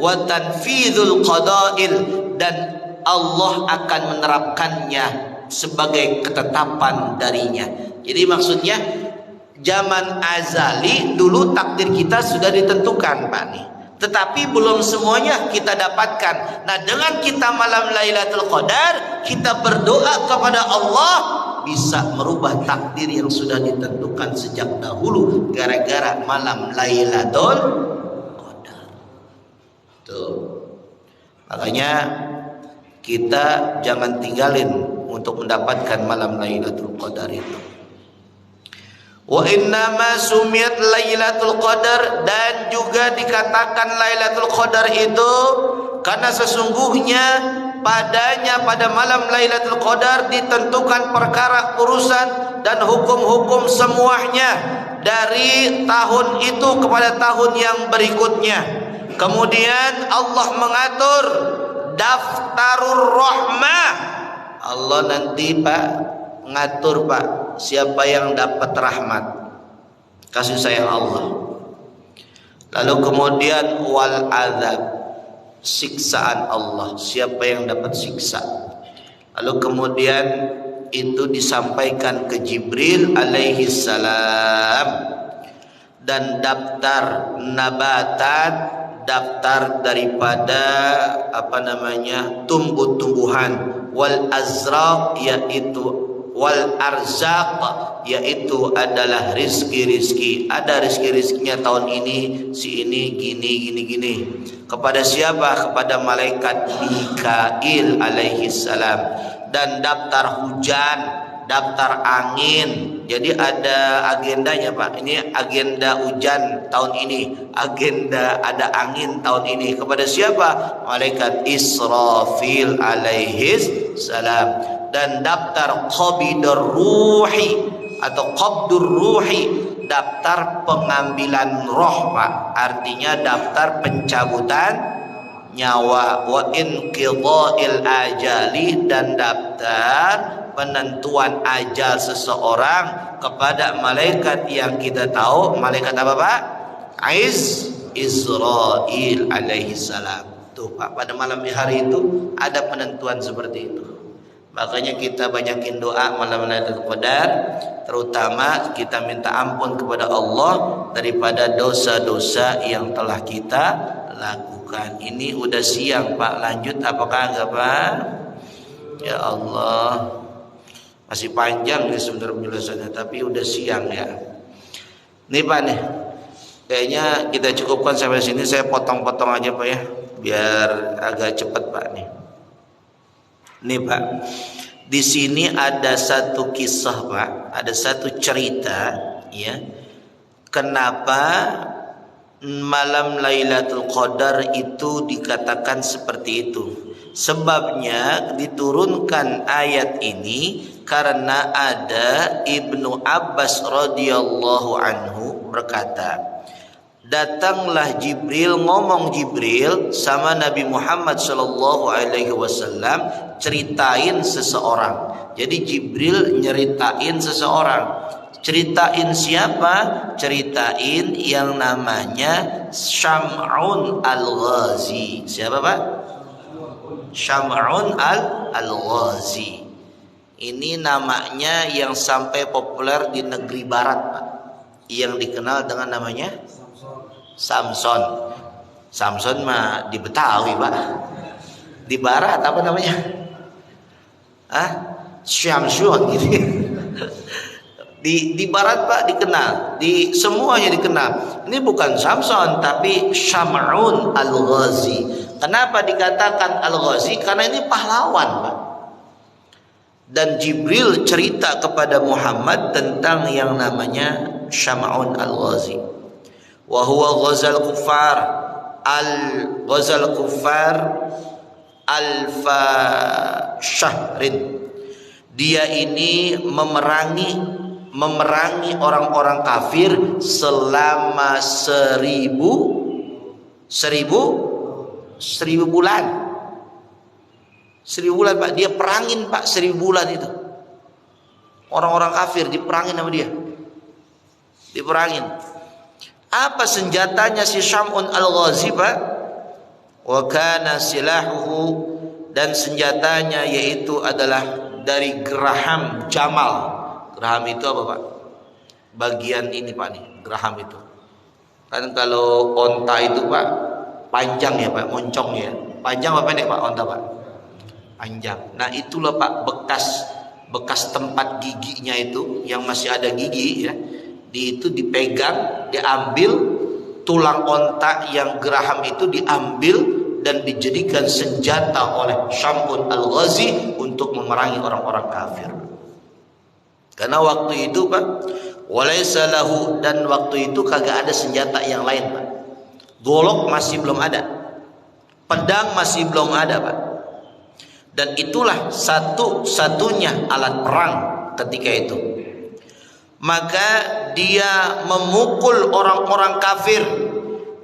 wa tanfidhul qada'il, dan Allah akan menerapkannya sebagai ketetapan darinya. Jadi maksudnya zaman azali dulu takdir kita sudah ditentukan, Pak nih. Tetapi belum semuanya kita dapatkan. Nah, dengan kita malam Lailatul Qadar, kita berdoa kepada Allah bisa merubah takdir yang sudah ditentukan sejak dahulu gara-gara malam Lailatul Qadar. Tuh. Makanya kita jangan tinggalin untuk mendapatkan malam Lailatul Qadar itu. Wa innama sumiyat Lailatul Qadar, dan juga dikatakan Lailatul Qadar itu karena sesungguhnya padanya pada malam Lailatul Qadar ditentukan perkara urusan dan hukum-hukum semuanya dari tahun itu kepada tahun yang berikutnya. Kemudian Allah mengatur daftarur rahmah. Allah nanti Pak ngatur, Pak, siapa yang dapat rahmat, kasih sayang Allah. Lalu kemudian wal azab, siksaan Allah, siapa yang dapat siksa. Lalu kemudian itu disampaikan ke Jibril alaihi salam, dan daftar nabatan, daftar daripada tumbuh-tumbuhan, wal azraq, yaitu wal arzaq, yaitu adalah rizki-rizki. Ada rizki-rizkinya tahun ini, si ini gini. Kepada siapa? Kepada malaikat Mikail alaihi salam. Dan daftar hujan, daftar angin. Jadi ada agendanya, Pak. Ini agenda hujan tahun ini, agenda ada angin tahun ini. Kepada siapa? Malaikat Israfil alaihi salam. Dan daftar qabidur ruhi atau qabdur ruhi, daftar pengambilan roh, Pak. Artinya daftar pencabutan nyawa. Wa inqidha'il ajali, dan daftar penentuan ajal seseorang kepada malaikat yang kita tahu, malaikat apa, Pak? Israil alaihi salam. Tuh, Pak, pada malam hari itu ada penentuan seperti itu. Makanya kita banyakin doa malam Lailatul Qadar, terutama kita minta ampun kepada Allah daripada dosa-dosa yang telah kita lakukan. Ini udah siang, Pak. Lanjut apakah enggak, Pak? Ya Allah, masih panjang nih sebenarnya penjelasannya, tapi udah siang ya. Nih, Pak nih, kayaknya kita cukupkan sampai sini. Saya potong-potong aja, Pak ya, biar agak cepat, Pak nih. Nih, Pak, di sini ada satu kisah, Pak, ada satu cerita, ya. Kenapa malam Lailatul Qadar itu dikatakan seperti itu? Sebabnya diturunkan ayat ini karena ada Ibnu Abbas radhiyallahu anhu berkata, datanglah Jibril, ngomong Jibril sama Nabi Muhammad sallallahu alaihi wasallam, ceritain seseorang. Jadi Jibril nyeritain seseorang. Ceritain siapa? Ceritain yang namanya Syam'un al-Ghazi. Siapa, Pak? Syam'un al-Ghazi. Ini namanya yang sampai populer di negeri barat, Pak, yang dikenal dengan namanya Samson. Samson mah di Betawi, Pak. Di barat apa namanya? Syamsun gitu. Di barat, Pak, dikenal. Di semuanya dikenal. Ini bukan Samson tapi Syam'un al-Ghazi. Kenapa dikatakan al-Ghazi? Karena ini pahlawan, Pak. Dan Jibril cerita kepada Muhammad tentang yang namanya Syam'un al-Ghazi. Wa huwa ghazal kuffar alfa syahrin. Dia ini memerangi orang-orang kafir selama 1000 bulan. 1000 bulan Pak, dia perangin Pak 1000 bulan itu. Orang-orang kafir diperangin sama dia. Diperangin. Apa senjatanya si Syam'un al-Ghazi Pak? Wa kana silahuhu, dan senjatanya yaitu adalah dari geraham jamal. Geraham itu apa Pak? Bagian ini Pak nih, geraham itu. Kan kalau onta itu Pak panjang ya Pak, moncongnya ya. Panjang apa pendek Pak onta Pak? Panjang. Nah itulah Pak bekas tempat giginya itu yang masih ada gigi ya. Itu dipegang, diambil tulang onta yang geraham itu diambil dan dijadikan senjata oleh Syam'un al-Ghazi untuk memerangi orang-orang kafir. Karena waktu itu Pak, walaysa lahu, dan waktu itu kagak ada senjata yang lain Pak. Golok masih belum ada, pedang masih belum ada Pak. Dan itulah satu-satunya alat perang ketika itu. Maka dia memukul orang-orang kafir,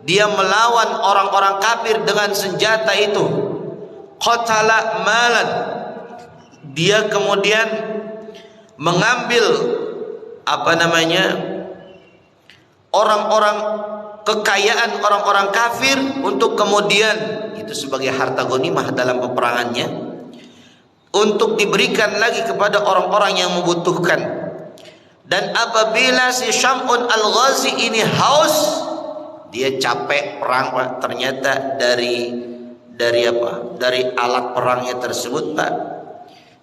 dia melawan orang-orang kafir dengan senjata itu. Qatala malan, dia kemudian mengambil orang-orang kekayaan orang-orang kafir untuk kemudian itu sebagai harta ghanimah dalam peperangannya, untuk diberikan lagi kepada orang-orang yang membutuhkan. Dan apabila si Syam'un al-Ghazi ini haus, dia capek perang Pak, ternyata dari alat perangnya tersebut Pak,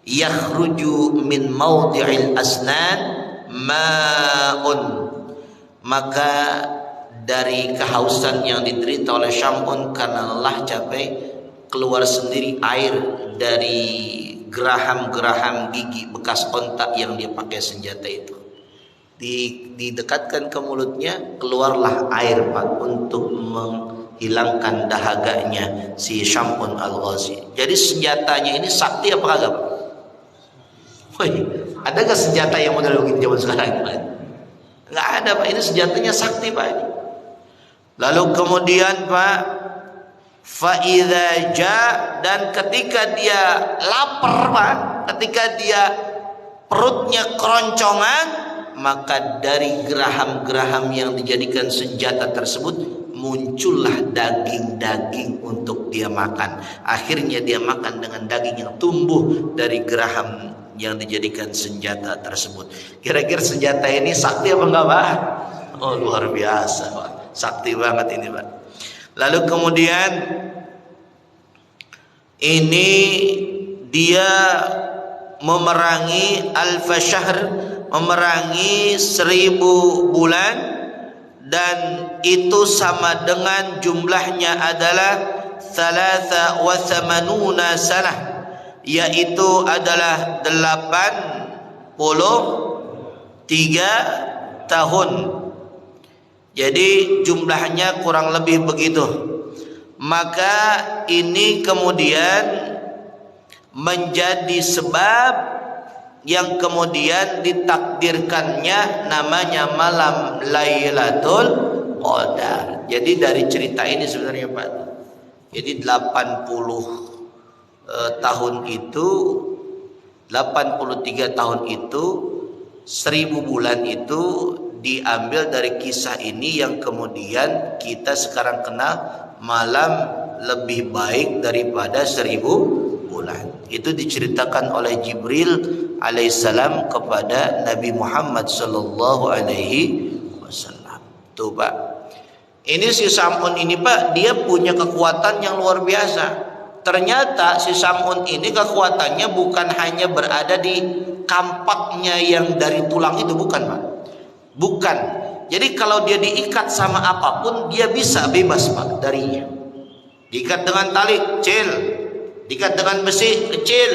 yakhruju min mawdi'il asnan ma'un, maka dari kehausan yang diderita oleh Syam'un karena lelah capek, keluar sendiri air dari geraham-geraham gigi bekas ontak yang dia pakai senjata itu. Didekatkan ke mulutnya, keluarlah air Pak untuk menghilangkan dahaganya si Syam'un al-Ghazi. Jadi senjatanya ini sakti apa kagak Pak? Woi, ada gak senjata yang model begini zaman sekarang Pak? Nggak ada Pak, ini senjatanya sakti Pak ini. Lalu kemudian Pak, fa'idha ja', dan ketika dia lapar Pak, ketika dia perutnya keroncongan, maka dari geraham-geraham yang dijadikan senjata tersebut muncullah daging-daging untuk dia makan. Akhirnya dia makan dengan daging yang tumbuh dari geraham yang dijadikan senjata tersebut. Kira-kira senjata ini sakti apa enggak Pak? Oh luar biasa Pak, sakti banget ini Pak. Lalu kemudian ini dia memerangi alfa syahr, memerangi 1000 bulan, dan itu sama dengan jumlahnya adalah 83 sanah, yaitu adalah 83 tahun. Jadi jumlahnya kurang lebih begitu. Maka ini kemudian menjadi sebab yang kemudian ditakdirkannya namanya malam Lailatul Qadar. Jadi dari cerita ini sebenarnya Pak, jadi tahun itu 83 tahun itu 1000 bulan itu diambil dari kisah ini yang kemudian kita sekarang kenal malam lebih baik daripada 1000 bulan. Itu diceritakan oleh Jibril alaihissalam kepada Nabi Muhammad sallallahu alaihi wasallam. Tuh Pak, ini si Syam'un ini Pak, dia punya kekuatan yang luar biasa. Ternyata si Syam'un ini kekuatannya bukan hanya berada di kampaknya yang dari tulang itu, bukan Pak. Bukan. Jadi kalau dia diikat sama apapun dia bisa bebas Pak darinya. Diikat dengan tali kecil, diikat dengan besi kecil,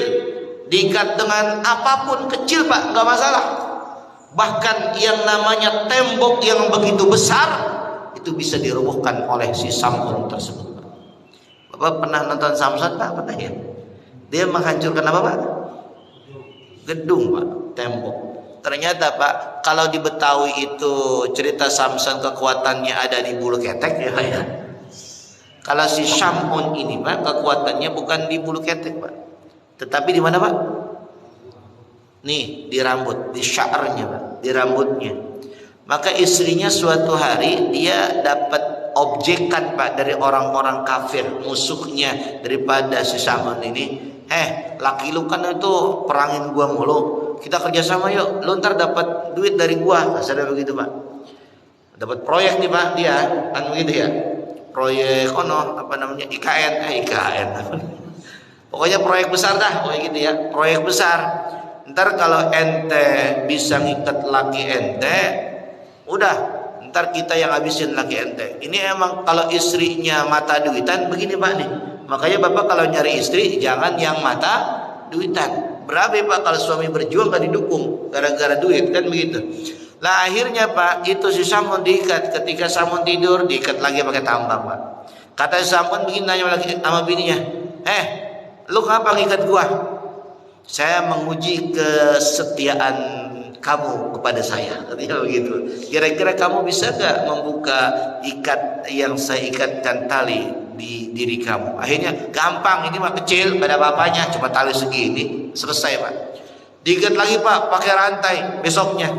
diikat dengan apapun kecil Pak, nggak masalah. Bahkan yang namanya tembok yang begitu besar itu bisa dirobohkan oleh si Samson tersebut. Bapak pernah nonton Samson Pak? Pernah ya? Dia menghancurkan apa Pak? Gedung Pak, tembok. Ternyata Pak, kalau di Betawi itu cerita Samson kekuatannya ada di bulu ketek ya Pak ya. Kalau si Samson ini Pak, kekuatannya bukan di bulu ketek Pak, tetapi di mana Pak? Nih, di rambut, di sya'arnya Pak, di rambutnya. Maka istrinya suatu hari dia dapat objekan Pak dari orang-orang kafir, musuhnya daripada si Samson ini. Laki lu kan itu perangin gua mulu, kita kerjasama yuk, lu ntar dapat duit dari gua. Saya begitu Pak, dapat proyek nih Pak dia, kan begitu ya, proyek apa namanya IKN, pokoknya proyek besar dah, pokoknya gitu ya, proyek besar. Ntar kalau ente bisa ngikat laki ente, udah ntar kita yang habisin laki ente. Ini emang kalau istrinya mata duitan begini Pak nih. Makanya Bapak kalau nyari istri jangan yang mata duitan. Berapa Pak kalau suami berjuang gak didukung gara-gara duit, kan begitu. Nah akhirnya Pak itu si Samson diikat. Ketika Samson tidur diikat lagi pakai tambang Pak. Kata si Samson begini, nanya lagi sama bininya, lu kenapa ngikat gua? Saya menguji kesetiaan kamu kepada saya, katanya begitu. Kira-kira kamu bisa gak membuka ikat yang saya ikatkan tali di diri kamu? Akhirnya gampang, ini mah kecil, gak ada apa-apanya, cuma tali segini, selesai Pak. Diikat lagi Pak pakai rantai besoknya.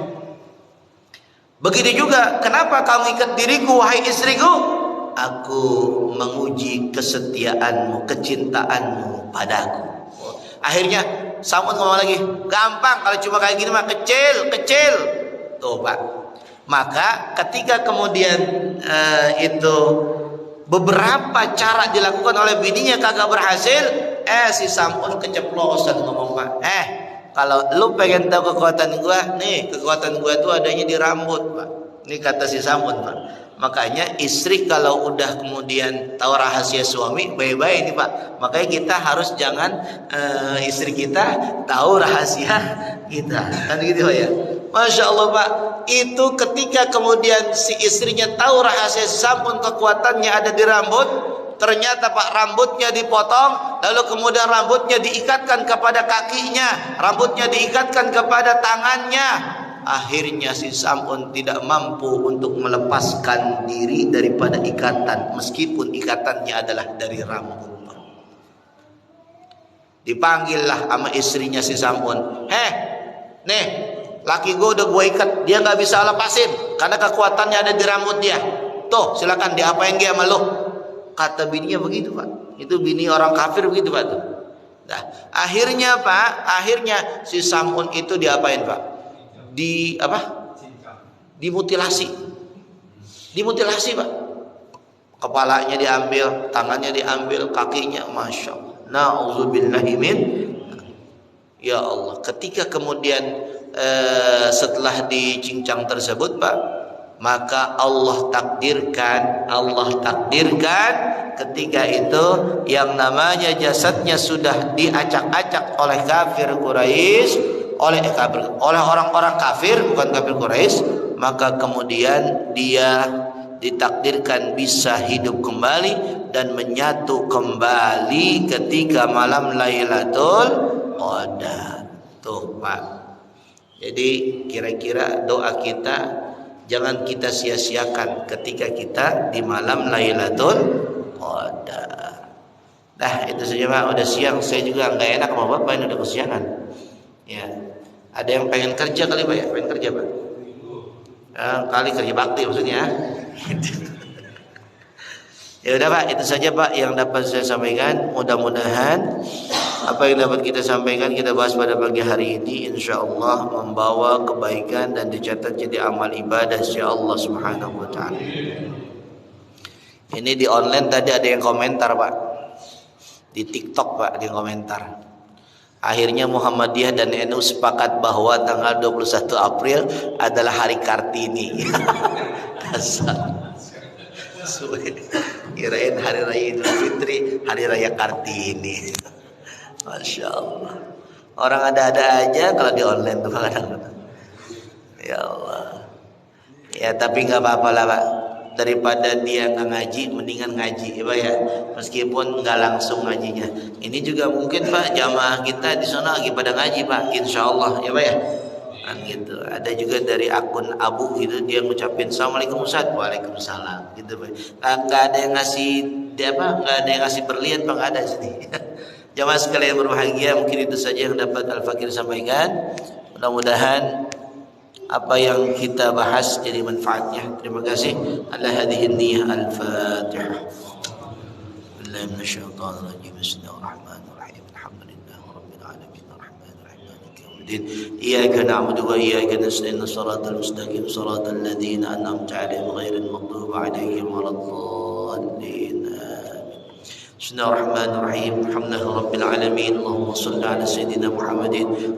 Begitu juga, kenapa kamu ikat diriku wahai istriku? Aku menguji kesetiaanmu, kecintaanmu padaku. Akhirnya Samson ngomong lagi, gampang kalau cuma kayak gini mah kecil. Tuh Pak. Maka ketika kemudian itu beberapa cara dilakukan oleh bininya kagak berhasil, si Samson keceplosan ngomong Pak. Kalau lu pengen tahu kekuatan gua, nih kekuatan gua tuh adanya di rambut Pak. Ini kata si Samson Pak. Makanya istri kalau udah kemudian tahu rahasia suami, baik-baik ini Pak. Makanya kita harus jangan istri kita tahu rahasia kita, kan gitu Pak ya. Masya Allah Pak, itu ketika kemudian si istrinya tahu rahasia si Samson kekuatannya ada di rambut. Ternyata Pak rambutnya dipotong, lalu kemudian rambutnya diikatkan kepada kakinya, rambutnya diikatkan kepada tangannya. Akhirnya si Samson tidak mampu untuk melepaskan diri daripada ikatan, meskipun ikatannya adalah dari rambut. Dipanggillah sama istrinya si Samson. Nih laki gue udah gue ikat, dia gak bisa lepasin karena kekuatannya ada di rambut dia. Tuh silakan diapain dia sama lo. Kata bininya begitu Pak. Itu bini orang kafir begitu Pak tuh. Nah akhirnya Pak, si Samson itu diapain Pak? Dimutilasi Pak. Kepalanya diambil, tangannya diambil, kakinya, masya Allah. Na'udzubillahi min. Ya Allah. Ketika kemudian setelah dicincang tersebut Pak, maka Allah takdirkan ketika itu yang namanya jasadnya sudah diacak-acak oleh kafir Quraisy, oleh orang-orang kafir, bukan kafir Quraisy. Maka kemudian dia ditakdirkan bisa hidup kembali dan menyatu kembali ketika malam Lailatul Qadar. Tuh Pak. Jadi kira-kira doa kita jangan kita sia-siakan ketika kita di malam Lailatul Qadar. Nah itu saja Pak, udah siang, saya juga nggak enak sama Bapak, ini udah kesiangan. Ya, ada yang pengen kerja kali Pak ya, pengen kerja Pak. Kali kerja bakti maksudnya. Ya udah Pak, itu saja Pak yang dapat saya sampaikan. Mudah-mudahan apa yang dapat kita sampaikan, kita bahas pada pagi hari ini, insya Allah membawa kebaikan dan dicatat jadi amal ibadah insya Allah Subhanahu Wa Taala. Ini di online tadi ada yang komentar Pak, di TikTok Pak, ada yang komentar. Akhirnya Muhammadiyah dan NU sepakat bahwa tanggal 21 April adalah hari Kartini. Kirain hari raya Idul Fitri, hari raya Kartini. Masya Allah. Orang ada-ada aja kalau di online tuh kadang-kadang. Ya Allah. Ya tapi nggak apa-apa lah Pak. Daripada dia nggak ngaji, mendingan ngaji, ya Pak ya. Meskipun nggak langsung ngajinya. Ini juga mungkin Pak jamaah kita di sana lagi pada ngaji Pak, insya Allah, ya Pak ya. Kan gitu. Ada juga dari akun Abu gitu dia ngucapin Assalamualaikum Ustaz, Waalaikumsalam, gitu Pak. Nggak ada yang ngasih nggak ada yang ngasih berlian Pak, nggak ada sini. Jamaah sekalian berbahagia, mungkin itu saja yang dapat Al-Fakir sampaikan. Mudah-mudahan apa yang kita bahas jadi manfaatnya. Terima kasih. Ala hadhihi niyyah al-Fatihah. Billahi minasyaitonir rajim. Bismillahirrahmanirrahim. Alhamdulillahirabbil alamin arrahmanir rahim maliki yaumiddin. Iyyaka na'budu wa iyyaka nasta'in. Shiratal mustaqim shiratal ladzina an'amta 'alaihim ghairil maghdubi 'alaihim waladdallin. بسم الله الرحمن الرحيم الحمد لله رب العالمين اللهم صل على سيدنا محمد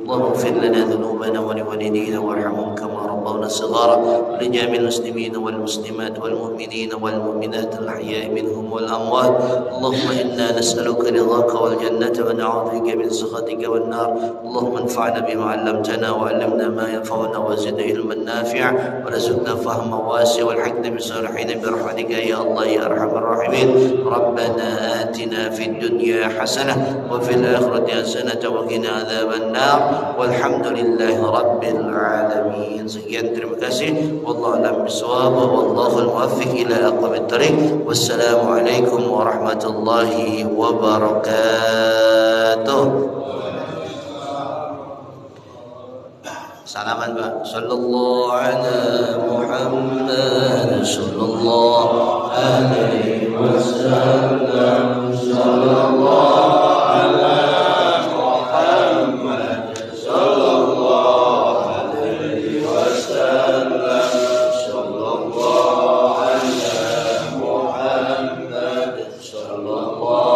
اللهم اغفر لنا ذنوبنا ولوالدينا وارحمهم كما ربونا صغارا ولجميع المسلمين والمسلمات والمؤمنين والمؤمنات الأحياء منهم والأموات اللهم إنا نسألك رضاك والجنة ونعوذ بك من سخطك والنار اللهم انفعنا بما علمتنا وعلمنا ما ينفعنا وزدنا علما نافعا ورزقنا فهما واسعا والحقنا بالصالحين برحمتك يا الله يا أرحم الراحمين ربنا آتنا في الدنيا حسنة وفي الآخرة حسنة وقنا عذاب النار والحمد لله رب العالمين. Sekian terima kasih. Wallahu a'lam bishawab wallahu al-muwaffiq ila aqwamit thariq. Wassalamualaikum warahmatullahi wabarakatuh. Salaman Pak. Sallallahu ala Muhammad sallallahu alaihi wasallam. Sallallahu ala Muhammad sallallahu alaihi wasallam. Sallallahu ala Muhammad sallallahu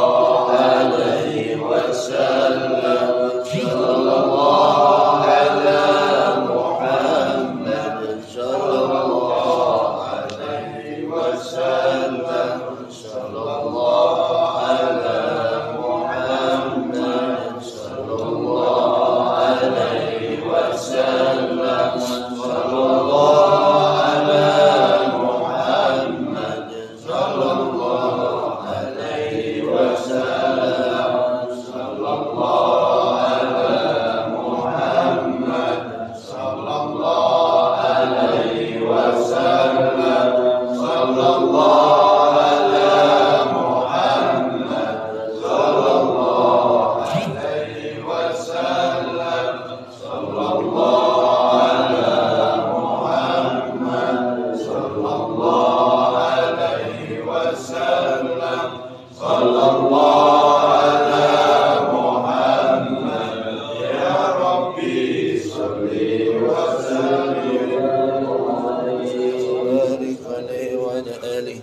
alaihi wasallam. Sallallahu barik alaihi wa ala alihi